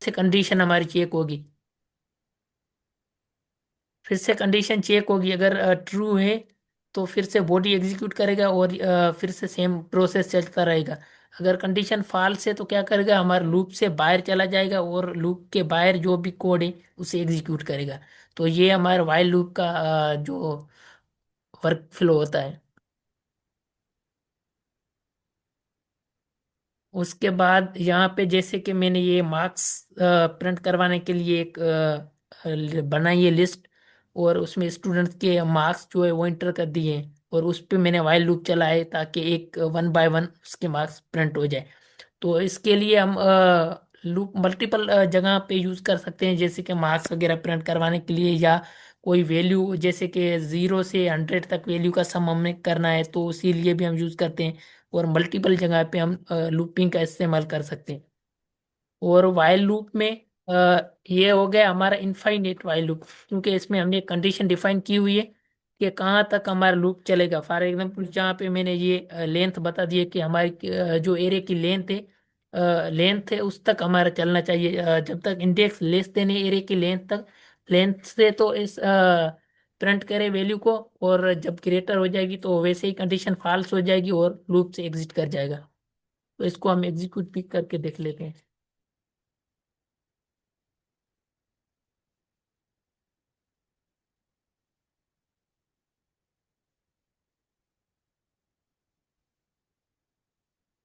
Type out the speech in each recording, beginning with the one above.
से कंडीशन हमारी चेक होगी। फिर से कंडीशन चेक होगी, अगर ट्रू है तो फिर से बॉडी एग्जीक्यूट करेगा और फिर से सेम प्रोसेस चलता रहेगा। अगर कंडीशन फॉल्स है तो क्या करेगा, हमारे लूप से बाहर चला जाएगा और लूप के बाहर जो भी कोड है उसे एग्जीक्यूट करेगा। तो ये हमारे वाइल लूप का जो वर्क फ्लो होता है। उसके बाद यहाँ पे जैसे कि मैंने ये मार्क्स प्रिंट करवाने के लिए एक बनाई है लिस्ट, और उसमें स्टूडेंट्स के मार्क्स जो है वो इंटर कर दिए हैं, और उस पे मैंने वाइल लूप चलाए ताकि एक वन बाय वन उसके मार्क्स प्रिंट हो जाए। तो इसके लिए हम लूप मल्टीपल जगह पे यूज कर सकते हैं, जैसे कि मार्क्स वगैरह प्रिंट करवाने के लिए, या कोई वैल्यू जैसे कि 0 से 100 तक वैल्यू का सम हमें करना है तो उसी लिए भी हम यूज करते हैं। और मल्टीपल जगह पे हम लूपिंग का इस्तेमाल कर सकते हैं। और वाइल लूप में ये हो गया हमारा इनफाइनाइट वाइल लूप, क्योंकि इसमें हमने कंडीशन डिफाइन की हुई है कि कहाँ तक हमारा लूप चलेगा। फॉर एग्जांपल जहाँ पे मैंने ये लेंथ बता दी है कि हमारी जो एरे की लेंथ है उस तक हमारा चलना चाहिए, जब तक इंडेक्स लेस देन एरे की लेंथ तक। लेंथ से तो इस प्रिंट करे वैल्यू को, और जब ग्रेटर हो जाएगी तो वैसे ही कंडीशन फॉल्स हो जाएगी और लूप से एग्जिट कर जाएगा। तो इसको हम एग्जीक्यूट भी करके देख लेते हैं।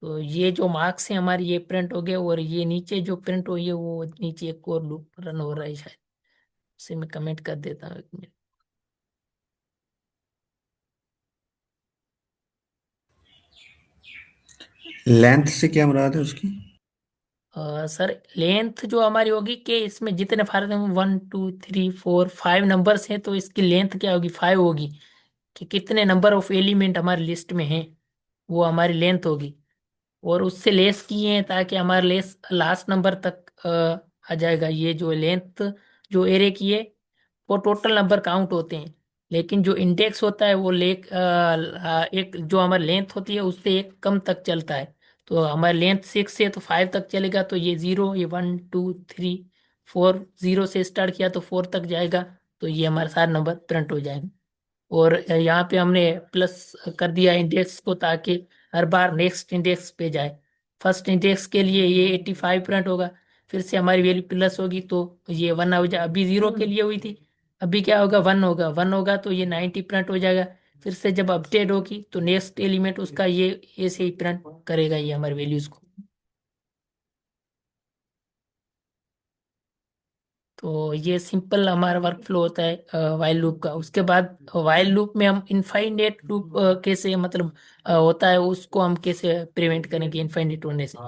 तो ये जो मार्क्स है हमारी ये प्रिंट हो गए, और ये नीचे जो प्रिंट हुई है वो नीचे एक और लूप रन हो रहा है शायद, उसे मैं कमेंट कर देता हूँ 1 मिनट। लेंथ से क्या मुराद है उसकी? सर लेंथ जो हमारी होगी कि इसमें जितने फॉर एग्जाम्पल 1 2 3 4 5 नंबर्स हैं, तो इसकी लेंथ क्या होगी, 5 होगी। कि कितने नंबर ऑफ एलिमेंट हमारी लिस्ट में हैं, वो हमारी लेंथ होगी। और उससे लेस किए हैं ताकि हमारे लेस लास्ट नंबर तक आ जाएगा। ये जो लेंथ जो एरे की है वो टोटल नंबर काउंट होते हैं, लेकिन जो इंडेक्स होता है वो एक जो हमारी लेंथ होती है उससे एक कम तक चलता है। तो हमारी लेंथ 6 है तो 5 तक चलेगा, तो ये 0, ये 1 2 3 4, 0 से स्टार्ट किया तो 4 तक जाएगा। तो ये हमारे सारे नंबर प्रिंट हो जाएंगे। और यहाँ पे हमने प्लस कर दिया इंडेक्स को ताकि हर बार नेक्स्ट इंडेक्स पे जाए। फर्स्ट इंडेक्स के लिए ये 85 प्रिंट होगा, फिर से हमारी वैल्यू प्लस होगी तो ये 1 हो जाए। अभी 0 के लिए हुई थी, अभी क्या होगा, 1 होगा। 1 होगा तो ये 90 प्रिंट हो जाएगा। फिर से जब अपडेट होगी तो नेक्स्ट एलिमेंट उसका ये ऐसे ही प्रिंट करेगा ये हमारी वैल्यूज को। तो ये सिंपल हमारा वर्क फ्लो होता है वाइल लूप का। उसके बाद वाइल लूप में हम इनफाइनेट लूप कैसे मतलब होता है उसको हम कैसे प्रिवेंट करेंगे इनफाइनेट होने से।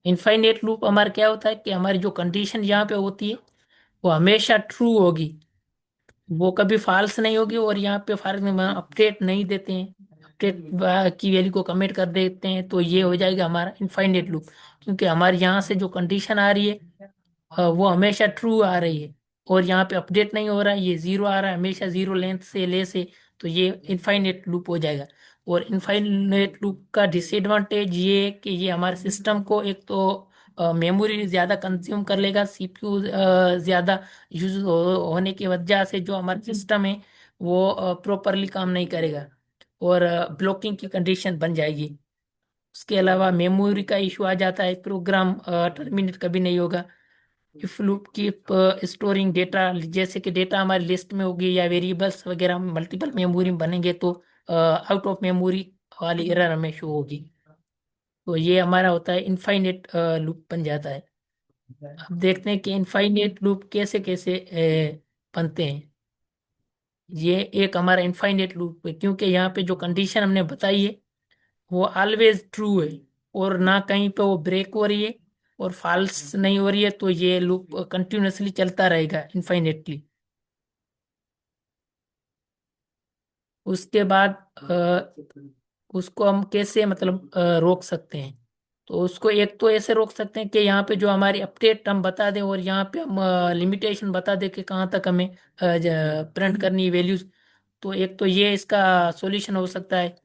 इनफाइनेट लूप हमारा क्या होता है कि हमारी जो कंडीशन यहाँ पे होती है वो हमेशा ट्रू होगी, वो कभी फॉल्स नहीं होगी। और यहाँ पे फॉर एग्जाम्पल अपडेट नहीं देते हैं, अपडेट की वैल्यू को कमेंट कर देते हैं, तो ये हो जाएगा हमारा इनफाइनेट लूप। क्योंकि हमारे यहाँ से जो कंडीशन आ रही है वो हमेशा ट्रू आ रही है, और यहाँ पे अपडेट नहीं हो रहा है, ये 0 आ रहा है, हमेशा 0 लेंथ से लेस है। तो ये इनफाइनेट लूप हो जाएगा। और इनफाइनेट लूप का डिसएडवांटेज ये है कि ये हमारे सिस्टम को एक तो मेमोरी ज़्यादा कंज्यूम कर लेगा, सीपीयू ज़्यादा यूज होने की वजह से जो हमारा सिस्टम है वो प्रॉपरली काम नहीं करेगा, और ब्लॉकिंग की कंडीशन बन जाएगी। उसके अलावा मेमोरी का इशू आ जाता है, प्रोग्राम टर्मिनेट कभी नहीं होगा। If loop keep storing data, जैसे कि डेटा हमारी लिस्ट में होगी या वेरिएबल्स वगैरह मल्टीपल मेमोरी में बनेंगे तो आउट ऑफ मेमोरी वाली एरर हमें शो होगी। तो ये हमारा होता है इनफाइनेट लूप बन जाता है। अब देखते हैं कि इनफाइनेट लूप कैसे कैसे बनते हैं। ये एक हमारा इनफाइनेट लूप है क्योंकि यहाँ पे जो कंडीशन हमने बताई है वो ऑलवेज ट्रू है, और ना कहीं पे वो ब्रेक हो रही है और फॉल्स नहीं हो रही है। तो ये लूप कंटिन्यूअसली चलता रहेगा इनफाइनेटली। उसके बाद उसको हम कैसे मतलब रोक सकते हैं। तो उसको एक तो ऐसे रोक सकते हैं कि यहाँ पे जो हमारी अपडेट हम बता दें, और यहाँ पे हम लिमिटेशन बता दें कि कहाँ तक हमें प्रिंट करनी वैल्यूज। तो एक तो ये इसका सॉल्यूशन हो सकता है।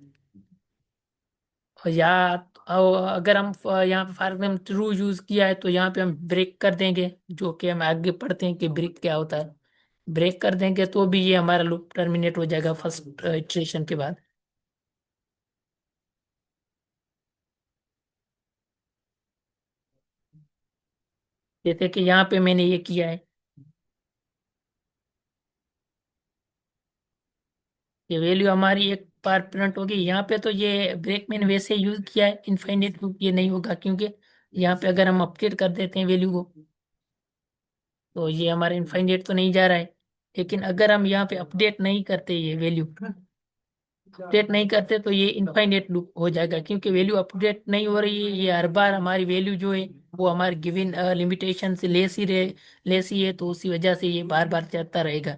या अगर हम यहाँ पे फॉर एग्जाम्पल ट्रू यूज किया है तो यहाँ पे हम ब्रेक कर देंगे, जो कि हम आगे पढ़ते हैं कि ब्रेक क्या होता है। ब्रेक कर देंगे तो भी ये हमारा लूप टर्मिनेट हो जाएगा फर्स्ट इटरेशन के बाद। जैसे कि यहाँ पे मैंने ये किया है, ये वैल्यू हमारी एक बार प्रिंट होगी। यहाँ पे तो ये ब्रेक मैंने वैसे यूज किया है, इनफाइनाइट लूप ये नहीं होगा, क्योंकि यहाँ पे अगर हम अपडेट कर देते हैं वैल्यू को तो ये हमारा इनफाइनाइट तो नहीं जा रहा है। लेकिन अगर हम यहाँ पे अपडेट नहीं करते, ये वैल्यू अपडेट नहीं करते तो ये इनफाइनाइट लूप हो जाएगा, क्योंकि वैल्यू अपडेट नहीं हो रही है। ये हर बार हमारी वैल्यू जो है वो हमारी गिवन लिमिटेशन से लेस ही है, तो उसी वजह से ये बार बार चलता रहेगा।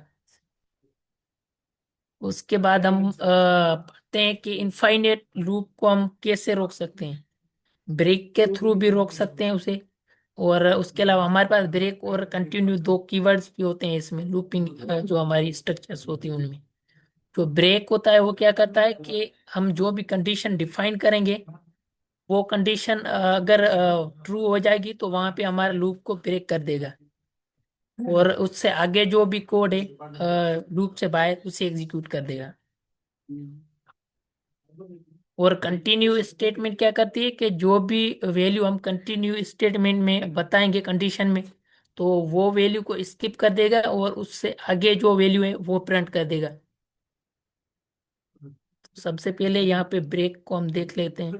उसके बाद हम पढ़ते हैं कि इनफाइनाइट लूप को हम कैसे रोक सकते हैं। ब्रेक के थ्रू भी रोक सकते हैं उसे। और उसके अलावा हमारे पास ब्रेक और कंटिन्यू दो कीवर्ड्स भी होते हैं इसमें लूपिंग, जो हमारी स्ट्रक्चर्स होती हैं उनमें। जो ब्रेक होता है वो क्या करता है कि हम जो भी कंडीशन डिफाइन करेंगे वो कंडीशन अगर ट्रू हो जाएगी तो वहां पे हमारे लूप को ब्रेक कर देगा, और उससे आगे जो भी कोड है लूप से बाहर उसे एग्जीक्यूट कर देगा। और कंटिन्यू स्टेटमेंट क्या करती है कि जो भी वैल्यू हम कंटिन्यू स्टेटमेंट में बताएंगे कंडीशन में, तो वो वैल्यू को स्किप कर देगा और उससे आगे जो वैल्यू है वो प्रिंट कर देगा। सबसे पहले यहाँ पे ब्रेक को हम देख लेते हैं।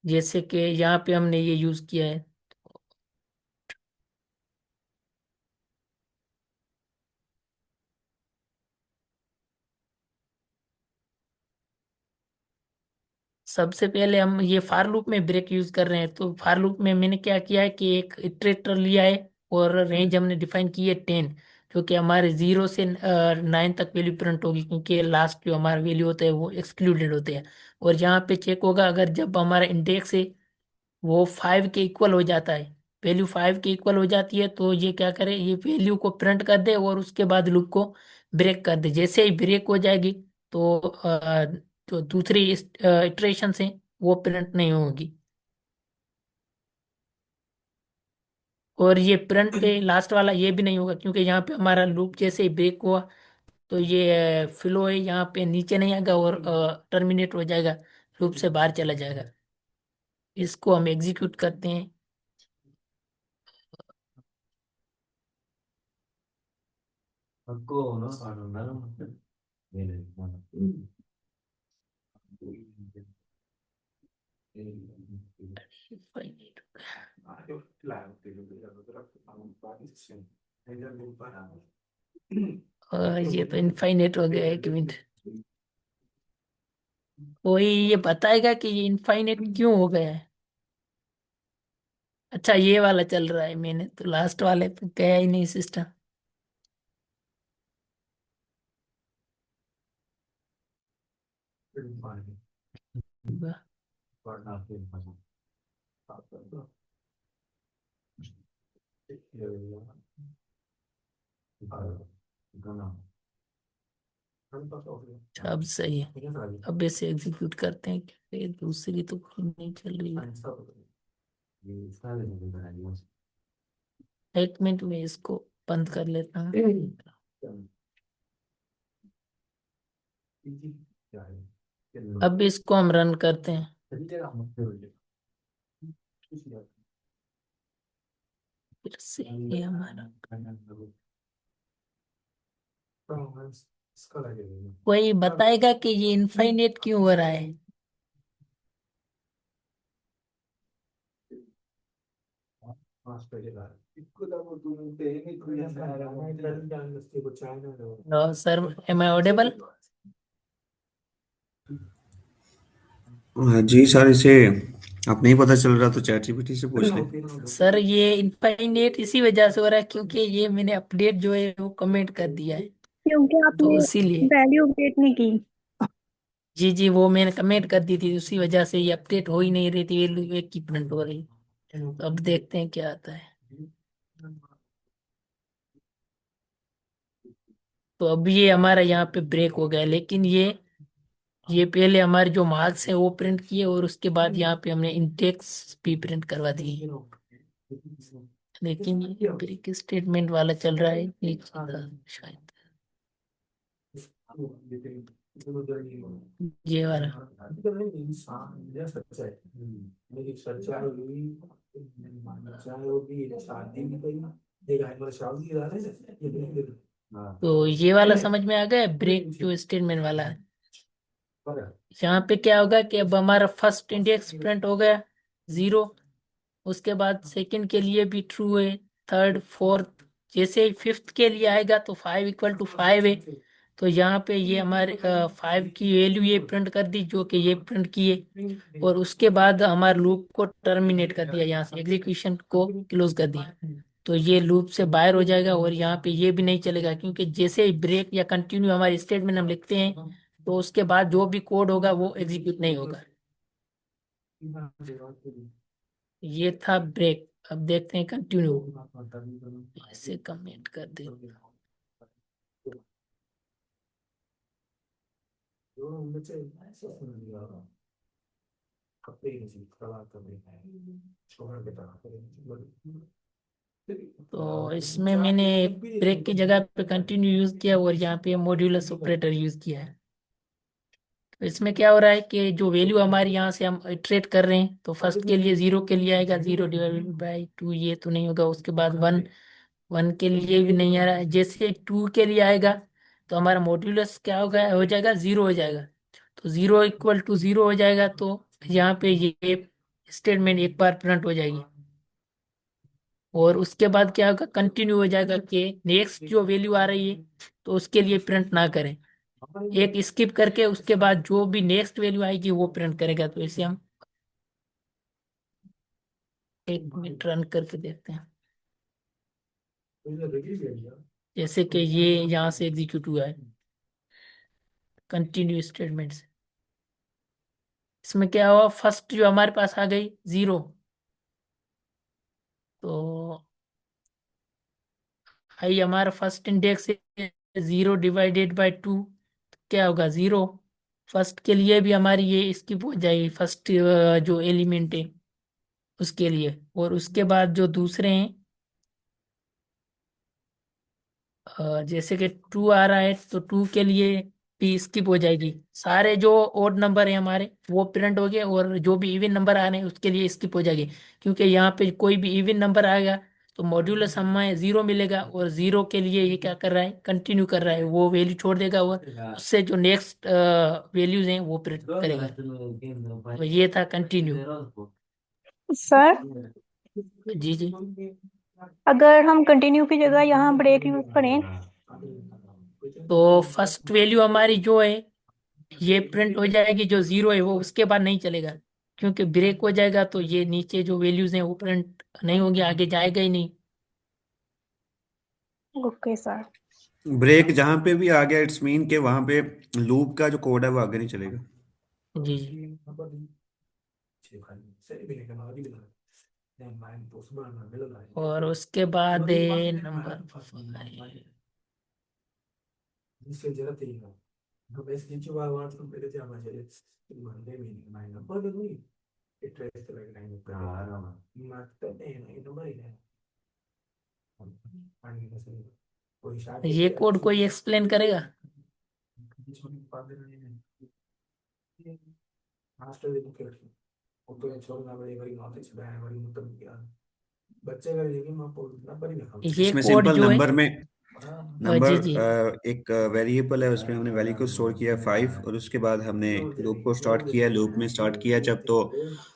जैसे कि यहाँ पे हमने ये यूज किया है। सबसे पहले हम ये फार लूप में ब्रेक यूज कर रहे हैं, तो फार लूप में मैंने क्या किया है कि एक इटरेटर लिया है और रेंज हमने डिफाइन की है 10, जो कि हमारे 0 से 9 तक वैल्यू प्रिंट होगी, क्योंकि लास्ट जो हमारा वैल्यू होता है वो एक्सक्लूडेड होते हैं। और यहाँ पे चेक होगा अगर जब हमारा इंडेक्स है वो 5 के इक्वल हो जाता है, वैल्यू 5 के इक्वल हो जाती है, तो ये क्या करे, ये वैल्यू को प्रिंट कर दे और उसके बाद लूप को ब्रेक कर दे। जैसे ही ब्रेक हो जाएगी तो जो दूसरी इटरेशन है वो प्रिंट नहीं होगी। और ये प्रिंट पे लास्ट वाला ये भी नहीं होगा, क्योंकि यहाँ पे हमारा लूप जैसे ही ब्रेक हुआ तो ये फ्लो है यहाँ पे नीचे नहीं आएगा और टर्मिनेट हो जाएगा, लूप से बाहर चला जाएगा। इसको हम एग्जीक्यूट करते हैं। ये तो इनफाइनेट हो गया, 1 मिनट। कोई ये बताएगा कि ये इनफाइनेट क्यों हो गया है? अच्छा, ये वाला चल रहा है, मैंने तो लास्ट वाले पे गया ही नहीं सिस्टम। अच्छा, अब सही है। अब इसे एग्जीक्यूट करते हैं, क्योंकि दूसरी तो कोई नहीं चल रही है। 1 मिनट में इसको बंद कर लेता हूँ। अब इसको हम रन करते हैं। फिर से ये हमारा कोई बताएगा कि ये इनफाइनेट क्यों हो रहा है? Sir, M I audible? Ji sir, इसे अब नहीं पता चल रहा तो चैट जीपीटी से पूछ ले। सर, ये इनफाइनेट इसी वजह से हो रहा है क्योंकि ये मैंने अपडेट जो है वो कमेंट कर दिया है, क्योंकि तो आपने इसीलिए। वैल्यू अपडेट नहीं की। जी जी, वो मैंने कमेंट कर दी थी, उसी वजह से ये अपडेट हो ही नहीं रही थी, वैल्यू एक की प्रिंट हो रही। तो अब देखते हैं क्या आता है। तो अब ये हमारा यहाँ पे ब्रेक हो गया, लेकिन ये पहले हमारे जो मार्क्स है वो प्रिंट किए और उसके बाद यहाँ पे हमने इंटेक्स भी प्रिंट करवा दिए। लेकिन ये ब्रेक स्टेटमेंट वाला चल रहा है नीचे था शायद, ये वाला। तो ये वाला समझ में आ गया, ब्रेक जो स्टेटमेंट वाला है। यहाँ पे क्या होगा कि अब हमारा फर्स्ट इंडेक्स प्रिंट हो गया 0, उसके बाद सेकंड के लिए भी ट्रू है, थर्ड फोर्थ, जैसे ही फिफ्थ के लिए आएगा तो 5 = 5 है। तो यहाँ पे ये हमारे 5 की वैल्यू ये प्रिंट कर दी जो कि ये प्रिंट किए, और उसके बाद हमारे लूप को टर्मिनेट कर दिया, यहाँ से एग्जीक्यूशन को क्लोज कर दिया। तो ये लूप से बाहर हो जाएगा और यहाँ पे ये भी नहीं चलेगा, क्योंकि जैसे ही ब्रेक या कंटिन्यू हमारे स्टेटमेंट हम लिखते हैं तो उसके बाद जो भी कोड होगा वो एग्जीक्यूट नहीं होगा। ये था ब्रेक। अब देखते हैं कंटिन्यू, ऐसे कमेंट कर दे। तो इसमें मैंने ब्रेक की जगह पे कंटिन्यू यूज किया और यहाँ पे मॉड्यूलस ऑपरेटर यूज किया है। तो इसमें क्या हो रहा है कि जो वैल्यू हमारी यहाँ से हम इटरेट कर रहे हैं, तो फर्स्ट के लिए 0 के लिए आएगा 0/2, ये तो नहीं होगा। उसके बाद 1 के लिए भी नहीं आ रहा है। जैसे 2 के लिए आएगा तो हमारा मॉड्यूलस क्या होगा, हो जाएगा 0 हो जाएगा। तो 0 = 0 हो जाएगा, तो यहाँ पे ये स्टेटमेंट एक बार प्रिंट हो जाएगी। और उसके बाद क्या होगा, कंटिन्यू हो जाएगा कि नेक्स्ट जो वैल्यू आ रही है तो उसके लिए प्रिंट ना करें, एक स्किप करके उसके बाद जो भी नेक्स्ट वैल्यू आएगी वो प्रिंट करेगा। तो इसे हम 1 मिनट रन करके देखते हैं। जैसे कि ये यहाँ से एग्जीक्यूट हुआ है कंटिन्यू स्टेटमेंट से। इसमें क्या हुआ, फर्स्ट जो हमारे पास आ गई 0, तो भाई हमारा फर्स्ट इंडेक्स है 0/2, क्या होगा 0। फर्स्ट के लिए भी हमारी ये स्किप हो जाएगी, फर्स्ट जो एलिमेंट है उसके लिए। और उसके बाद जो दूसरे हैं, जैसे कि 2 आ रहा है तो 2 के लिए भी स्किप हो जाएगी। सारे जो ओड नंबर है हमारे वो प्रिंट हो गए, और जो भी इवन नंबर आ रहे हैं उसके लिए स्किप हो जाएगी, क्योंकि यहाँ पे कोई भी इवन नंबर आएगा तो मॉड्यूलस हमें 0 मिलेगा, और 0 के लिए ये क्या कर रहा है, कंटिन्यू कर रहा है, वो वैल्यू छोड़ देगा और उससे जो नेक्स्ट वैल्यूज हैं वो प्रिंट करेगा। तो ये था कंटिन्यू। सर, जी जी। अगर हम कंटिन्यू की जगह यहाँ ब्रेक यूज करें। तो फर्स्ट वैल्यू हमारी जो है ये प्रिंट हो जाएगी, जो 0 है वो उसके बाद नहीं चलेगा, क्योंकि ब्रेक हो जाएगा तो ये नीचे जो वैल्यूज हैं वो प्रिंट नहीं होंगी, आगे जाएगा ही नहीं। Okay sir. ब्रेक जहां पे भी आ गया इट्स मीन के वहां पे लूप का जो कोड है वो आगे नहीं चलेगा। जी जी। और उसके बाद नंबर 5। ये कोड कोई एक्सप्लेन करेगा? ये इसमें कोड सिंपल जो है, नंबर में नंबर जी जी। एक वेरिएबल है, उसमें हमने वैल्यू को स्टोर किया 5 और उसके बाद हमने लूप को स्टार्ट किया। लूप में स्टार्ट किया जब, तो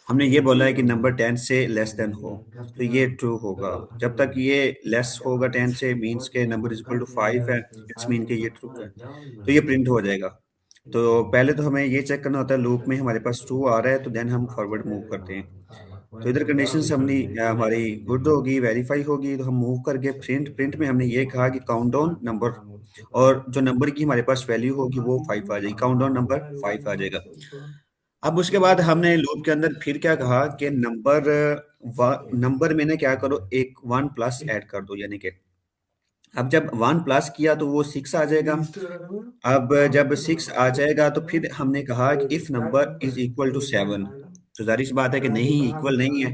हमने ये बोला है कि नंबर 10 से लेस देन हो, तो ये ट्रू होगा। जब तक ये लेस होगा 10 से, मीन्स के नंबर इज इक्वल टू 5 है, इट्स मीन के ये ट्रू है, तो ये प्रिंट हो जाएगा। तो पहले तो हमें ये चेक करना होता है लूप में हमारे पास ट्रू आ रहा है, तो देन हम फॉरवर्ड मूव करते हैं। तो इधर कंडीशन हमने हमारी गुड होगी, वेरीफाई होगी, तो हम मूव करके प्रिंट प्रिंट में हमने ये कहा कि काउंट डाउन नंबर, और जो नंबर की हमारे पास वैल्यू होगी वो 5 आ जाएगी, काउंट डाउन नंबर 5 आ जाएगा। अब उसके बाद हमने लूप के अंदर फिर क्या कहा कि नंबर नंबर में ना क्या करो, एक 1 प्लस ऐड कर दो, यानी कि अब जब 1 प्लस किया तो वो 6 आ जाएगा। अब जब 6 आ जाएगा तो फिर हमने कहा कि if number is equal to 7, तो जाहिर सी बात है कि नहीं, इक्वल नहीं है।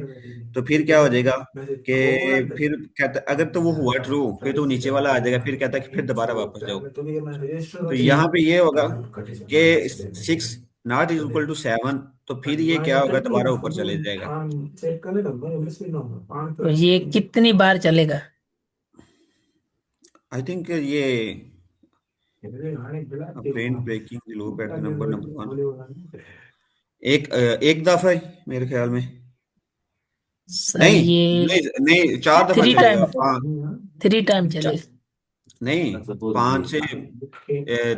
तो फिर क्या हो जाएगा कि फिर कहता, अगर तो वो हुआ ट्रू, फिर तो नीचे वाला आ जाएगा, फिर कहता है कि फिर दोबारा वापस जाओ। तो यहाँ ठीक। पे ये होगा कि 6 नॉट इज इक्वल टू 7, तो फिर ये क्या होगा, दोबारा ऊपर चले जाएगा। तो ये कितनी बार चलेगा? आई थिंक ये plain breaking loop at the number 1, एक दफा ही मेरे ख्याल में। सर नहीं ये नहीं नहीं, 4 दफा थ्री चलेगा। टाइम, 3 टाइम चलेगा। नहीं, 5 से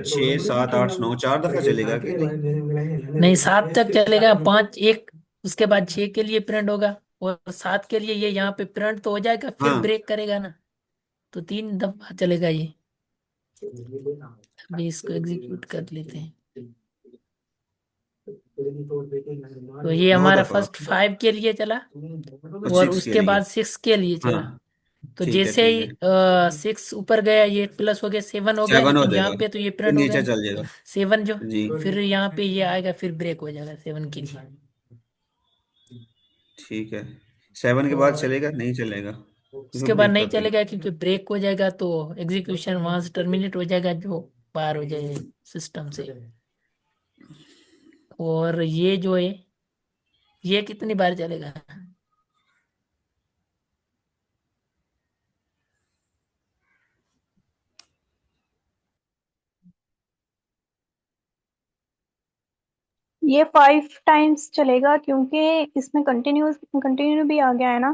6 7 8 9, 4 दफा चलेगा कि नहीं? नहीं, 7 तक चलेगा। 5 एक, उसके बाद 6 के लिए प्रिंट होगा, और 7 के लिए ये यहाँ पे प्रिंट तो हो जाएगा, फिर हाँ, ब्रेक करेगा ना। तो 3 दफा चलेगा ये। अभी इसको एग्जीक्यूट कर लेते हैं। तो ये नौ हमारा दफा फर्स्ट 5 के लिए चला, और और 6 के उसके लिए। बाद 6 के लिए हाँ, चला। तो ठीक है जैसे ठीक ही है। 6 ऊपर गया, ये प्लस हो गया, 7 हो गया, 7 हो लेकिन यहाँ जाएगा, पे तो ये फिर प्रिंट होगा नीचे नहीं। चल जाएगा। 7 जो, जी, फिर यहाँ पे ये आएगा, फिर ब्रेक हो जाएगा 7 के लिए। ठीक है। 7 के बाद चलेगा नहीं चलेगा? इसको उसके बाद ब्रेक नहीं कर देंगे। चलेगा, क्योंकि ब्रेक हो जाएगा तो एग्जीक्यूशन वहां से टर्मिनेट हो जाएगा, जो बाहर हो जाएगा सिस्टम से। और ये जो है, ये कितनी बार चलेगा? ये 5 टाइम्स चलेगा, क्योंकि इसमें कंटिन्यू भी आ गया है ना।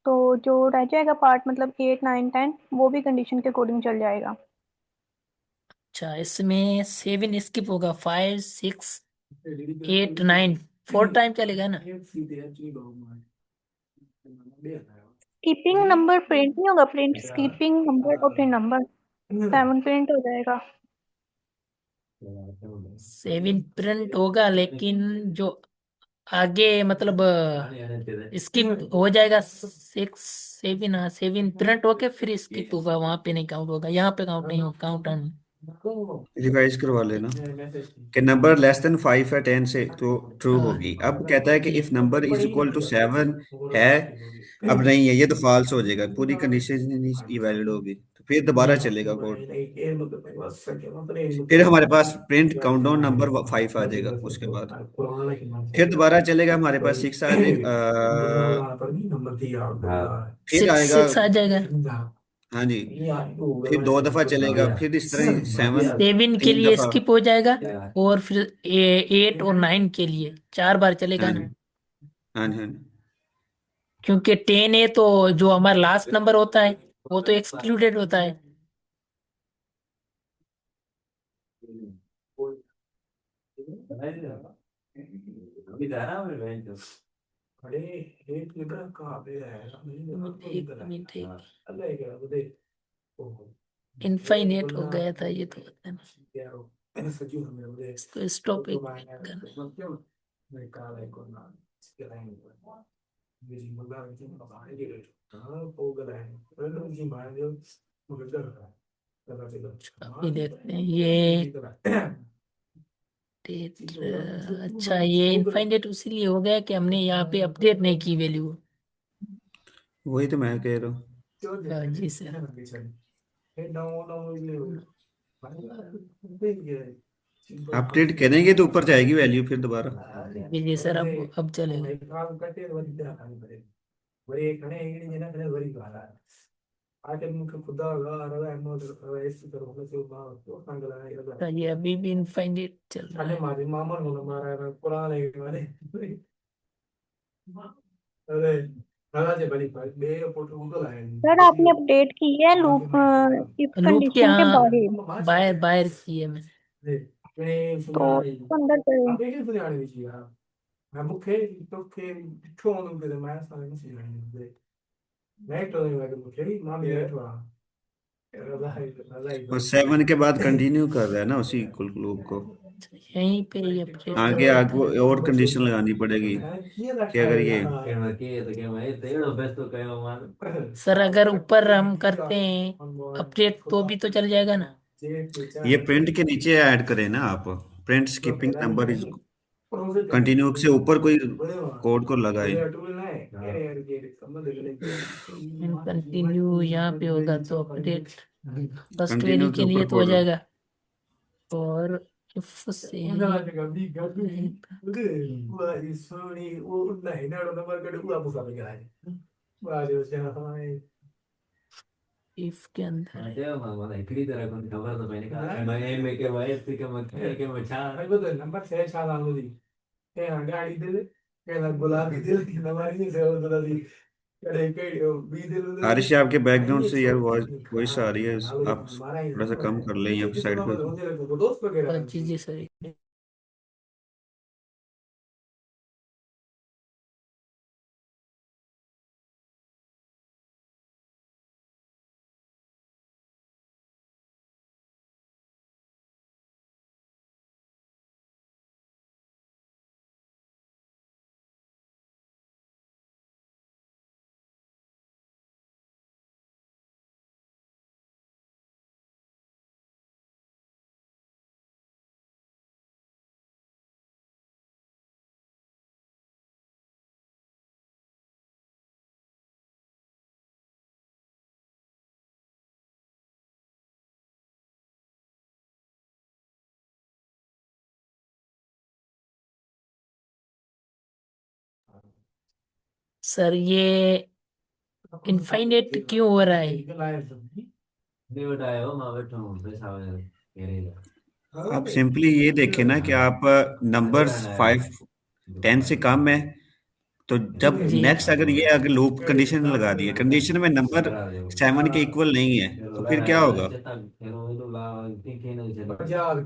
तो जो रह जाएगा पार्ट, मतलब 8 9 10, वो भी कंडीशन के अकॉर्डिंग चल जाएगा। अच्छा, इसमें 7 स्किप होगा, 5 6 8 9, 4 टाइम चलेगा ना? स्कीपिंग नंबर प्रिंट नहीं होगा, प्रिंट स्कीपिंग नंबर और फिर नंबर 7 प्रिंट हो जाएगा। 7 प्रिंट होगा, लेकिन जो आगे मतलब स्किप हो जाएगा, 6 7, हाँ 7 प्रिंट होके फिर स्किप होगा, वहां पे नहीं काउंट होगा, यहाँ पे काउंट नहीं होगा, काउंट ऑन। रिवाइज करवा लेना कि नंबर लेस देन 5 है 10 से, तो ट्रू हाँ होगी। अब कहता है कि इफ ठीक। नंबर इज इक्वल टू 7 है, अब नहीं है, ये तो फॉल्स हो जाएगा, पूरी कंडीशन नहीं वैलिड होगी, तो फिर दोबारा जी। चलेगा कोड। फिर हमारे पास प्रिंट काउंटडाउन नंबर 5 आ जाएगा, उसके बाद फिर दोबारा चलेगा, हमारे पास 6 आ जाएगा। फिर सिक्स आएगा। सिक्स आ जाएगा। हाँ जी, फिर 2 दफा चलेगा, फिर इस तरह ही 7 7 के तीन लिए दफा स्किप हो जाएगा, और फिर 8 और 9 के लिए 4 बार हाँ चलेगा जी, ना। हाँ जी, हाँ जी। क्योंकि 10 है तो जो हमारा लास्ट नंबर होता है, वो तो एक्सक्लूडेड होता है। एक मिनट, इनफाइनेट हो गया था ये तो, पता नहीं। इसको स्टॉप एक मिनट करना। अभी देखते हैं ये डेट। अच्छा, ये इनफाइनेट इसीलिए हो गया कि हमने यहाँ पे अपडेट नहीं की वैल्यू। वही तो मैं कह रहा हूँ। जी सर। अपडेट करेंगे तो ऊपर जाएगी वैल्यू फिर दोबारा। जी जी सर, अब चलेगा। तो ये अभी भी इनफाइनेट चल रहा है। सर आपने अपडेट की है लूप इफ लूप के, कंडीशन के हाँ, बाहर, बाहर बाहर की है मैंने। तो इसको अंदर करें। और 7 के बाद कंटिन्यू कर रहा है ना उसी कुल लूप को। यहीं पे ये अपडेट आगे करवा देते आगे हैं। और कंडीशन लगानी पड़ेगी कि अगर ये सर अगर ऊपर हम करते हैं अपडेट तो भी तो चल जाएगा ना। ये प्रिंट के नीचे ऐड करें ना आप, print skipping number is continue से ऊपर कोई कोड को लगाए। कंटिन्यू यहाँ पे होगा तो अपडेट फर्स्ट वैल्यू कंटिन्यू के के लिए ऊपर तो हो कोड। जाएगा। और इफ से इफ के अंदर आरिश आपके बैकग्राउंड से यार वॉइस आ रही है, आप थोड़ा सा कम कर लें या साइड पे। जी जी सर। सर ये इनफाइनाइट क्यों हो रहा है? आप सिंपली ये देखें ना कि आप नंबर्स 5 10 से कम है, तो जब जी नेक्स्ट अगर ये अगर लूप कंडीशन लगा दी है, कंडीशन में नंबर 7 के इक्वल नहीं है, तो फिर क्या होगा?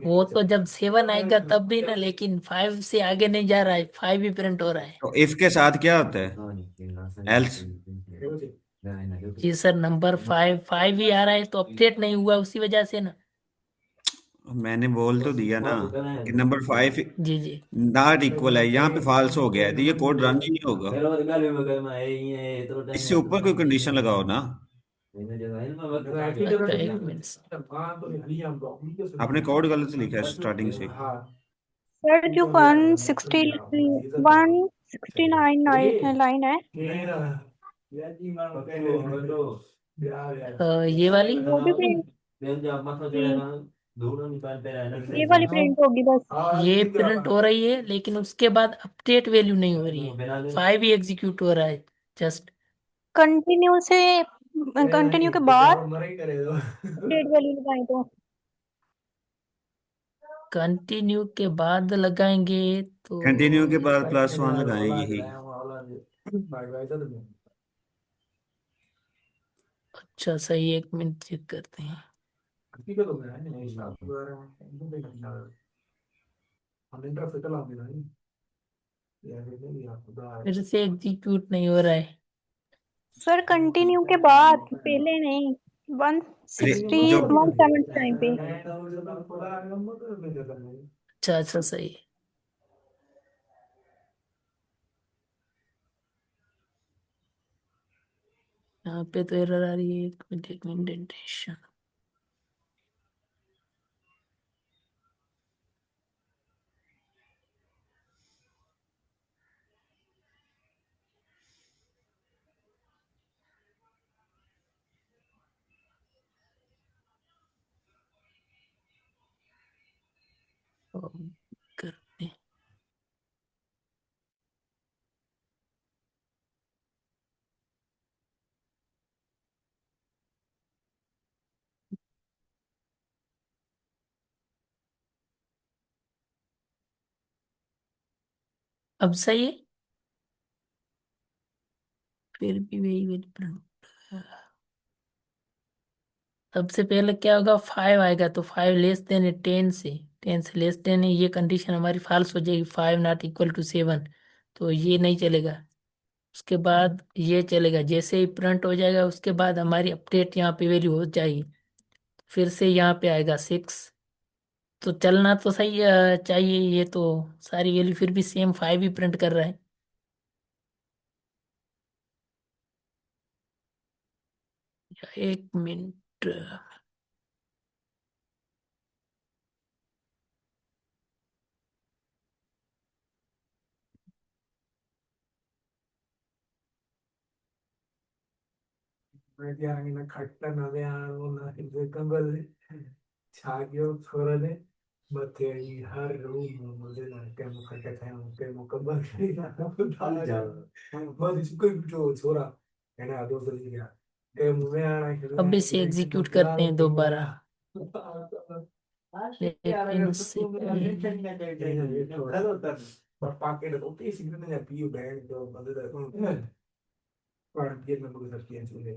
वो तो जब 7 आएगा तब भी ना, लेकिन 5 से आगे नहीं जा रहा है, 5 ही प्रिंट हो रहा है। तो इफ के साथ क्या होता है? एल्स। जी सर, नंबर 5 ही आ रहा है तो अपडेट नहीं हुआ उसी वजह से ना। मैंने बोल तो दिया ना कि नंबर 5 जी जी। नॉट इक्वल है, यहाँ पे फॉल्स हो गया है, तो ये कोड रन ही नहीं होगा। इससे ऊपर कोई कंडीशन लगाओ ना। अच्छा एक मिनट सर। आपने कोड गलत लिखा है स्टार्टिंग से। सर जो 169 लाइन है ये वाली। वो भी प्रिंट, जी ये वाली हाँ, प्रिंट होगी बस। ये प्रिंट हो रही है लेकिन उसके बाद अपडेट वैल्यू नहीं हो रही है, 5 ही एग्जीक्यूट हो रहा है जस्ट। कंटिन्यू से, कंटिन्यू के बाद अपडेट वैल्यू लगाएं तो। कंटिन्यू के बाद लगाएंगे तो कंटिन्यू के बाद +1 लगाएं यही। अच्छा सही, एक मिनट चेक करते हैं। फिर से एग्जीक्यूट नहीं हो रहा है। सर कंटिन्यू के बाद, पहले नहीं, जो 170 टाइम पे। अच्छा अच्छा सही। यहाँ पे तो एरर आ रही है, एक मिनट इंडेंटेशन। करते हैं। अब सही है, फिर भी वही वही print। सबसे पहले क्या होगा, 5 आएगा तो 5 लेस देन है 10 से, 10 से लेस देन है, ये कंडीशन हमारी फॉल्स हो जाएगी, 5 नॉट इक्वल टू 7, तो ये नहीं चलेगा। उसके बाद ये चलेगा, जैसे ही प्रिंट हो जाएगा उसके बाद हमारी अपडेट यहाँ पे वैल्यू हो जाएगी, फिर से यहाँ पे आएगा 6, तो चलना तो सही चाहिए। ये तो सारी वैल्यू फिर भी सेम 5 ही प्रिंट कर रहा है। एक मिनट। ಮಧ್ಯಾಹ್ನ ಕಟ್ಟನ ಅದೇ ಅವನ್ನ ಬೇಕಂಬಲ್ಲಿ ಚಾಗಿಯೋ छोरले ಮತ್ತೆ ಈ ಹರ್ರು ಮೊದಲ ಟೈಮ್ ಕಟ್ಟ ಟೈಮ್ ಕಬ್ಬಲ್ ಮದಿ ಸುಕೈ ಬಿಟ್ಟು छोरा मैंने आदो कर दिया ए मुझे आना है अब इसे कि एग्जीक्यूट बदला करते हैं नहीं दोबारा, मेरा लेकिन उससे पहले हेलो तर पापा के तो किसी ने पियो बैंड तो बदला पर ये मैं बुक करती है चले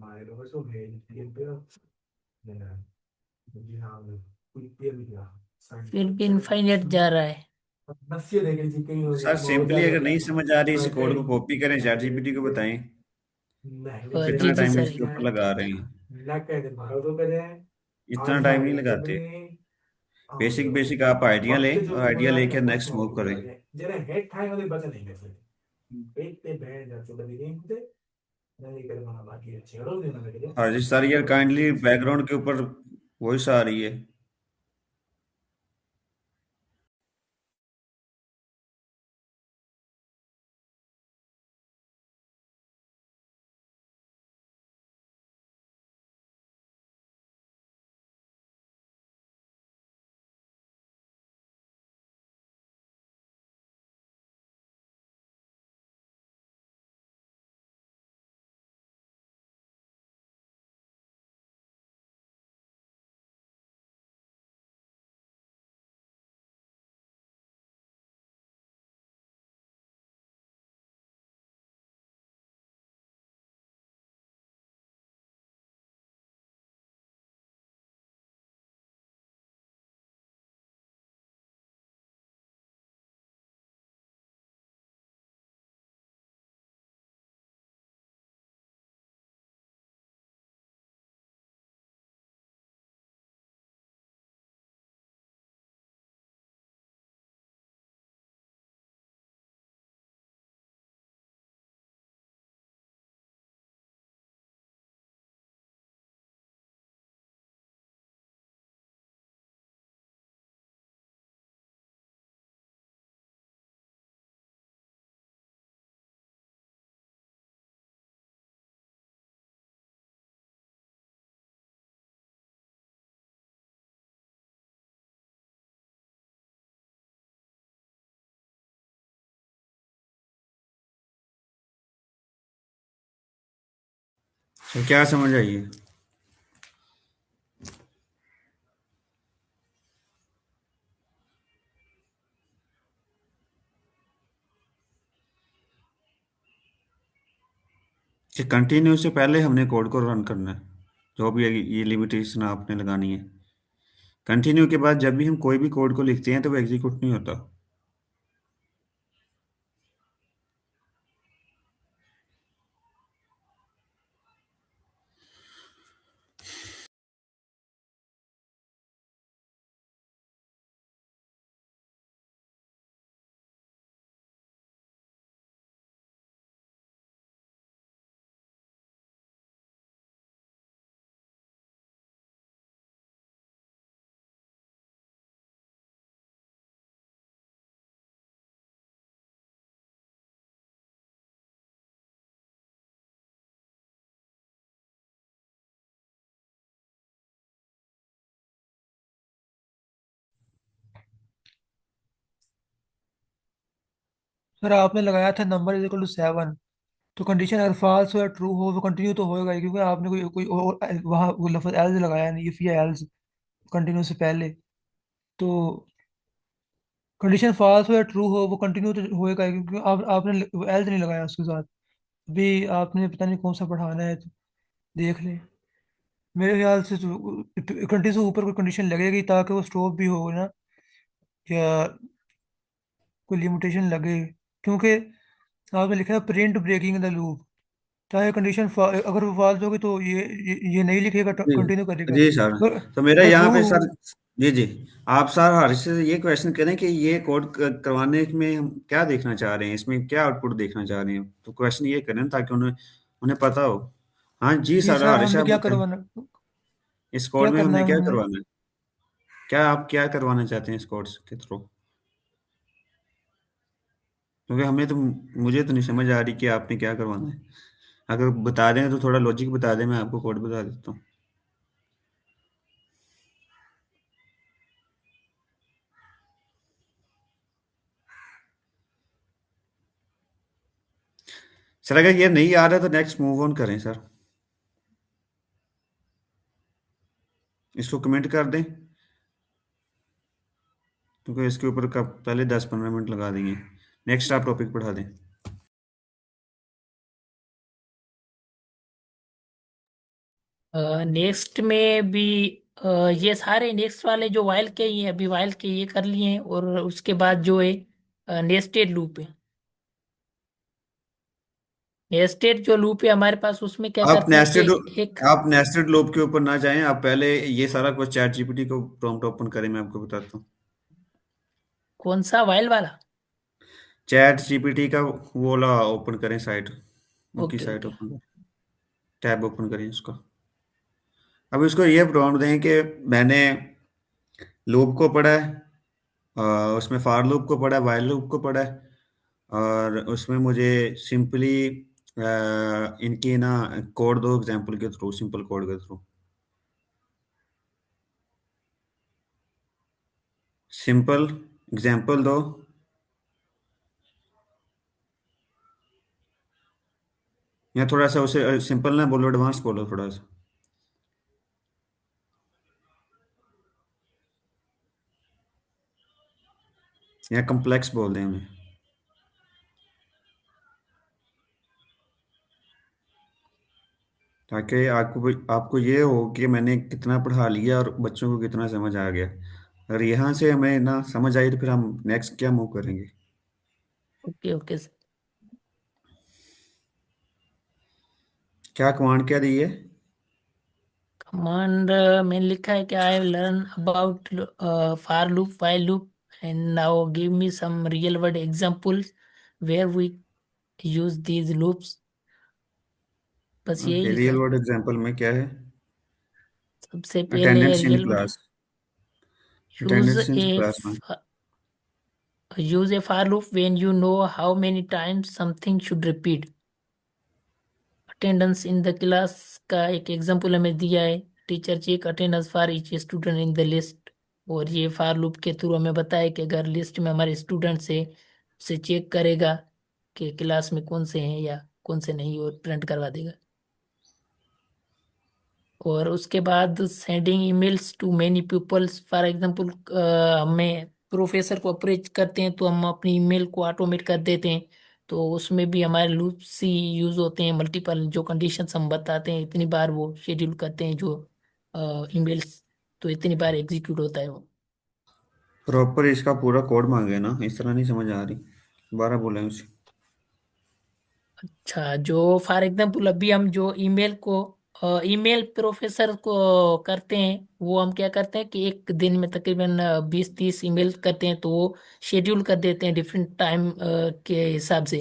mai nó có số hệ tiền biết không nên là mình đi nào được quy tiền thì là sang फिर भी chơi इनफाइनाइट जा रहा है। नस्सिए देखे जी कहीं हो सर गया मौजा सिंपली अगर रहता नहीं है समझ आ रही इस कोड को बैटरी कॉपी करें चैट जीपीटी को बताएं नहीं जी कितना जी टाइम सर, इसके एक ऊपर मिनट। लगा रहे हैं। ना कहते भरो तो करे इतना आज टाइम ना नहीं है लगाते। जब बेसिक और बेसिक आप आइडिया वक्त लें जो और आइडिया तुम्हारा लेके क्या नेक्स्ट फंसना मूव होगी करें। जाके जरा हेड खाए वाले बचा नहीं कर सकते एक पे बैंड जाते कभी नहीं होते नहीं करे मना बाकी है छेड़ो देना लगे हाँ जी सर, यार और काइंडली ये चीज बैकग्राउंड के ऊपर वॉइस आ रही है। तो क्या समझ आई है? कि कंटिन्यू से पहले हमने कोड को रन करना है। जो भी ये लिमिटेशन आपने लगानी है। कंटिन्यू के बाद जब भी हम कोई भी कोड को लिखते हैं तो वो एग्जीक्यूट नहीं होता। सर आपने लगाया था नंबर इज इक्वल टू 7, तो कंडीशन अगर फॉल्स हो या ट्रू हो वो कंटिन्यू तो होएगा ही, क्योंकि आपने कोई और वहाँ वो लफ्ज एल्स लगाया नहीं, इफ या एल्स कंटिन्यू से पहले। तो कंडीशन फॉल्स हो या ट्रू हो वो कंटिन्यू तो होएगा ही, क्योंकि आपने एल्स नहीं लगाया उसके साथ। अभी आपने पता नहीं कौन सा पढ़ाना है, तो देख लें। मेरे ख्याल से तो कंटिन्यू से ऊपर कोई कंडीशन लगेगी ताकि वो स्टॉप भी हो ना, या कोई लिमिटेशन लगे, क्योंकि आपने लिखा है प्रिंट ब्रेकिंग द लूप। चाहे कंडीशन अगर वो फॉल्स होगी तो ये नहीं लिखेगा, जी कंटिन्यू करेगा। जी सर। अगर तो मेरा अगर यहाँ ट्रू, पे सर जी जी। आप सर हर्ष से ये क्वेश्चन करें कि ये कोड करवाने में हम क्या देखना चाह रहे हैं, इसमें क्या आउटपुट देखना चाह रहे हैं, तो क्वेश्चन ये करें ताकि उन्हें उन्हें पता हो। हाँ जी जी सर, सर, हर्ष हमने आप क्या बताएं, करवाना, इस कोड क्या में करना हमने है क्या हमने? करवाना है? क्या आप क्या करवाना चाहते हैं इस कोर्स के थ्रू? क्योंकि हमें तो, मुझे तो नहीं समझ आ रही कि आपने क्या करवाना है। अगर बता दें तो थोड़ा लॉजिक बता दें, मैं आपको कोड बता देता हूँ। सर अगर ये नहीं आ रहा तो नेक्स्ट मूव ऑन करें सर, इसको कमेंट कर दें, क्योंकि इसके ऊपर का पहले 10-15 मिनट लगा देंगे। नेक्स्ट आप टॉपिक पढ़ा दें। नेक्स्ट में भी अ, ये सारे नेक्स्ट वाले जो वाइल के ही हैं, अभी वाइल के ये कर लिए हैं, और उसके बाद जो है नेस्टेड लूप है। नेस्टेड जो लूप है हमारे पास, उसमें क्या आप करते हैं कि नेस्टेड एक आप नेस्टेड लूप के ऊपर ना जाएं, आप पहले ये सारा कुछ चैट जीपीटी को प्रॉम्प्ट ओपन करें, मैं आपको बताता हूँ। कौन सा वाइल वाला? चैट जीपीटी का वो वाला ओपन करें साइट, उनकी ओके साइट ओके। ओपन करें, टैब ओपन करें उसका। अब इसको ये प्रॉम्प्ट दें कि मैंने लूप को पढ़ा है, उसमें फार लूप को पढ़ा है, वाइल लूप को पढ़ा है, और उसमें मुझे सिंपली इनकी ना कोड दो एग्जांपल के थ्रू, सिंपल कोड के थ्रू, सिंपल एग्जांपल दो, या थोड़ा सा उसे सिंपल ना बोलो, एडवांस बोलो थोड़ा सा, या कम्प्लेक्स बोल दें उन्हें, ताकि आपको आपको ये हो कि मैंने कितना पढ़ा लिया और बच्चों को कितना समझ आ गया। अगर यहाँ से हमें ना समझ आई तो फिर हम नेक्स्ट क्या मूव करेंगे? Okay okay. क्या कमांड क्या दी है? कमांड में लिखा है कि I learn about for loop, while loop, and now give me some real world examples where we use these loops. बस यही ओके, लिखा रियल है। वर्ल्ड एग्जांपल में क्या है? सबसे पहले attendance in real world class, use attendance in A class में। use a for loop when you know how many times something should repeat। Attendance in the class का एक एग्जांपल हमें दिया है। Teacher check attendance for each student in the list. और ये for loop के through हमें बताया कि अगर लिस्ट में हमारे स्टूडेंट से उसे चेक करेगा कि क्लास में कौन से हैं या कौन से नहीं, और प्रिंट करवा देगा। और उसके बाद sending emails to many peoples, for example हमें प्रोफेसर को अप्रोच करते हैं तो हम अपनी ईमेल को ऑटोमेट कर देते हैं। तो उसमें भी हमारे लूप्स ही यूज होते हैं, मल्टीपल जो कंडीशंस हम बताते हैं इतनी बार वो शेड्यूल करते हैं जो ईमेल्स, तो इतनी बार एग्जीक्यूट होता है वो। प्रॉपर इसका पूरा कोड मांगे ना, इस तरह नहीं समझ आ रही, दोबारा बोलें उसे। अच्छा, जो फॉर एग्जांपल अभी हम जो ईमेल को ईमेल प्रोफेसर को करते हैं, वो हम क्या करते हैं कि एक दिन में तकरीबन 20-30 ईमेल करते हैं, तो वो शेड्यूल कर देते हैं डिफरेंट टाइम के हिसाब से।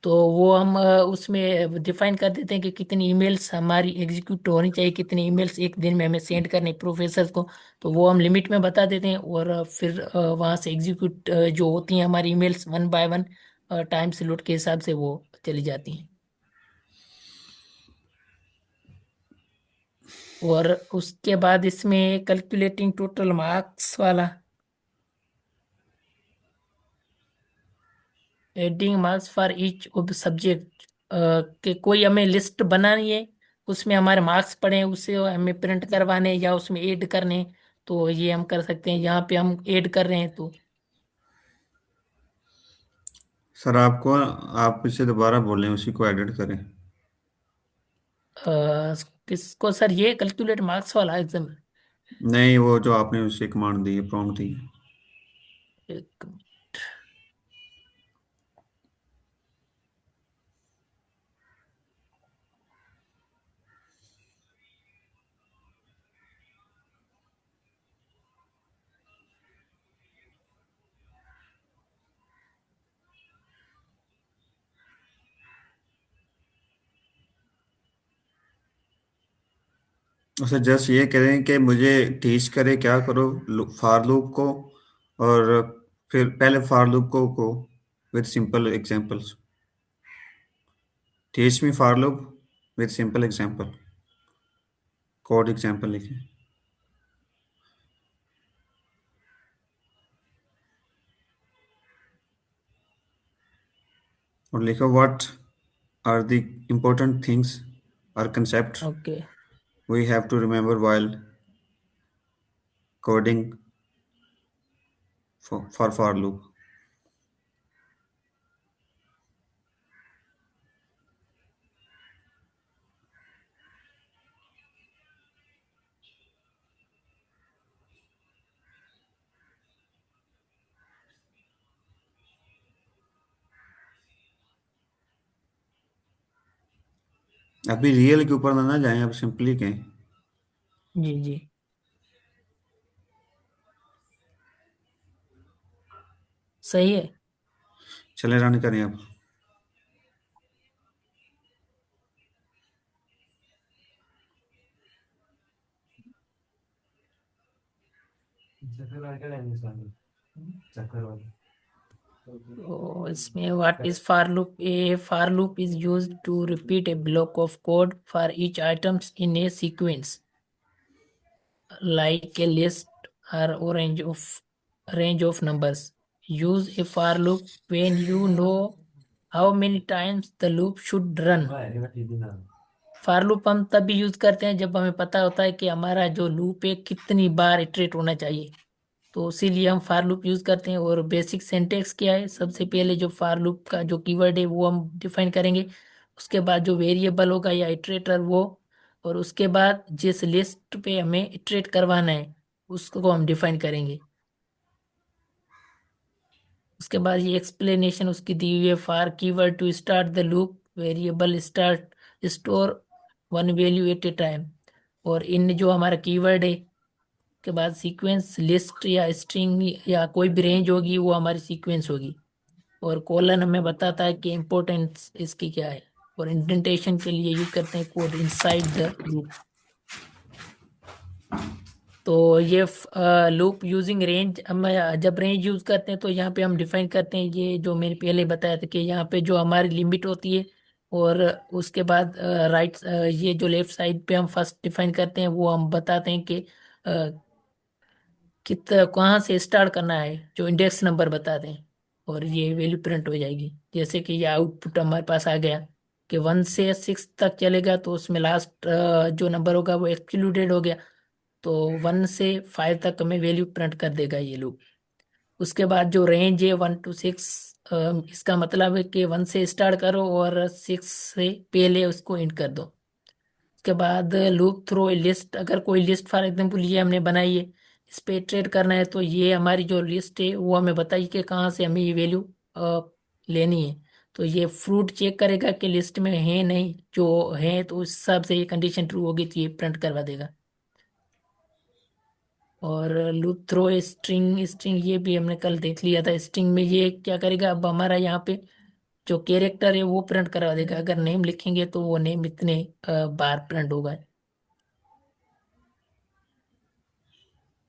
तो वो हम उसमें डिफाइन कर देते हैं कि कितनी ईमेल्स हमारी एग्जीक्यूट होनी चाहिए, कितनी ईमेल्स एक दिन में हमें सेंड करनी प्रोफेसर को। तो वो हम लिमिट में बता देते हैं, और फिर वहाँ से एग्जीक्यूट जो होती हैं हमारी emails one by one time slot के हिसाब से वो चली जाती हैं। और उसके बाद इसमें कैलकुलेटिंग टोटल मार्क्स वाला, adding marks for each of the subject, के कोई हमें लिस्ट बनानी है, उसमें हमारे मार्क्स पड़े उसे हमें प्रिंट करवाने या उसमें ऐड करने। तो ये हम कर सकते हैं, यहाँ पे हम ऐड कर रहे हैं तो सर आपको, आप इसे दोबारा बोलें, उसी को एडिट करें। किसको सर? ये कैलकुलेट मार्क्स वाला एग्जाम? नहीं, वो जो आपने उसे कमांड दी है, प्रॉम्प्ट दी है। एक उसे जस्ट ये करें कि मुझे टीच करे क्या करो फॉर लूप को, और फिर पहले फॉर लूप को with simple examples. Teach me for loop with simple example, code example लिखें और लिखो what are the important things और concept okay. we have to remember while coding for loop. अभी रियल के ऊपर ना जाएं, अब सिंपली कहें। जी जी। सही है। चले रन करें अब। चक्कर वाले क्या लेंगे इसमें? चक्कर वाले तो इसमें what is for loop? A for loop is used to repeat a block of code for each items in a sequence like a list or range of numbers. Use a for loop when you know how many times the loop should run. For loop हम तब भी use करते हैं जब हमें पता होता है कि हमारा जो लूप है कितनी बार इटरेट होना चाहिए, तो इसीलिए हम फॉर लूप यूज करते हैं। और बेसिक सिंटेक्स क्या है, सबसे पहले जो फॉर लूप का जो कीवर्ड है वो हम डिफाइन करेंगे, उसके बाद जो वेरिएबल होगा या इटरेटर वो, और उसके बाद जिस लिस्ट पे हमें इटरेट करवाना है उसको हम डिफाइन करेंगे। उसके बाद ये एक्सप्लेनेशन उसकी दी हुई है। For keyword to start the loop, variable start store one value at a time. और इन जो हमारा कीवर्ड है के बाद सीक्वेंस लिस्ट या स्ट्रिंग या कोई भी रेंज होगी वो हमारी सीक्वेंस होगी। और कॉलन हमें बताता है कि इम्पोर्टेंस इसकी क्या है। और इंडेंटेशन के लिए यूज करते हैं कोड इनसाइड द लूप। तो ये लूप यूजिंग रेंज, हम जब रेंज यूज करते हैं तो यहाँ पे हम डिफाइन करते हैं ये जो मैंने पहले बताया था कि यहाँ पे जो हमारी लिमिट होती है, और उसके बाद राइट ये जो लेफ्ट साइड पे हम फर्स्ट डिफाइन करते हैं वो हम बताते हैं कि कित कहाँ से स्टार्ट करना है, जो इंडेक्स नंबर बताते हैं। और ये वैल्यू प्रिंट हो जाएगी। जैसे कि ये आउटपुट हमारे पास आ गया कि 1 से 6 तक चलेगा, तो उसमें लास्ट जो नंबर होगा वो एक्सक्लूडेड हो गया, तो 1 से 5 तक हमें वैल्यू प्रिंट कर देगा ये लूप। उसके बाद जो रेंज है 1 to 6, इसका मतलब है कि 1 से स्टार्ट करो और 6 से पहले उसको एंड कर दो। उसके बाद लूप थ्रो लिस्ट, अगर कोई लिस्ट फॉर एग्जाम्पल ये हमने बनाई है, इस पे ट्रेड करना है, तो ये हमारी जो लिस्ट है वो हमें बताइए कि कहाँ से हमें ये वैल्यू लेनी है। तो ये फ्रूट चेक करेगा कि लिस्ट में है नहीं, जो है तो उस हिसाब से ये कंडीशन ट्रू होगी तो ये प्रिंट करवा देगा। और लूप थ्रो स्ट्रिंग, स्ट्रिंग ये भी हमने कल देख लिया था। स्ट्रिंग में ये क्या करेगा, अब हमारा यहाँ पे जो कैरेक्टर है वो प्रिंट करवा देगा। अगर नेम लिखेंगे तो वो नेम इतने बार प्रिंट होगा।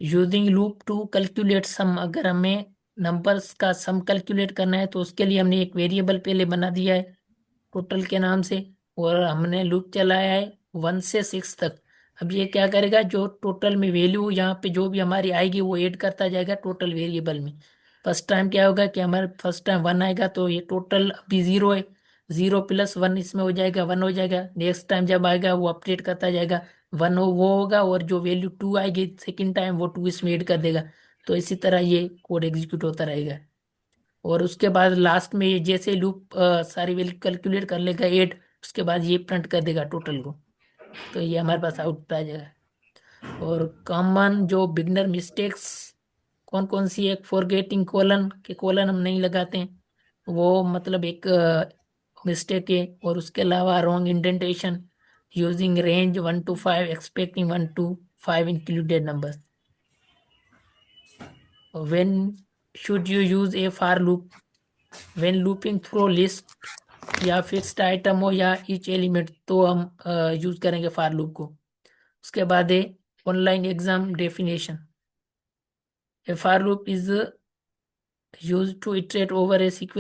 यूजिंग लूप टू कैलकुलेट सम, अगर हमें नंबर्स का सम कैलकुलेट करना है तो उसके लिए हमने एक वेरिएबल पहले बना दिया है टोटल के नाम से, और हमने लूप चलाया है 1 से 6 तक। अब ये क्या करेगा, जो टोटल में वैल्यू यहाँ पे जो भी हमारी आएगी वो ऐड करता जाएगा टोटल वेरिएबल में। फर्स्ट टाइम क्या होगा कि हमारे फर्स्ट टाइम 1 आएगा तो ये टोटल अभी 0 है, 0 + 1 इसमें हो जाएगा, 1 हो जाएगा। नेक्स्ट टाइम जब आएगा वो अपडेट करता जाएगा, 1 हो वो होगा, और जो वैल्यू 2 आएगी सेकेंड टाइम वो 2 इसमें ऐड कर देगा। तो इसी तरह ये कोड एग्जीक्यूट होता रहेगा। और उसके बाद लास्ट में ये जैसे लूप सारी वैल्यू कैलकुलेट कर लेगा 8, उसके बाद ये प्रिंट कर देगा टोटल को, तो ये हमारे पास आउटपुट आ जाएगा। और कॉमन जो बिगनर मिस्टेक्स कौन कौन सी है, फॉरगेटिंग कॉलन, के कॉलन हम नहीं लगाते हैं, वो मतलब एक मिस्टेक है। और उसके अलावा wrong indentation, using range 1 to 5 expecting 1 to 5 included number. When should you use A for loop? When looping through list या फिक्स्ड आइटम हो या ईच एलिमेंट, तो हम यूज करेंगे फॉर लूप को। उसके बाद है online exam definition. A for loop is used to iterate over a sequence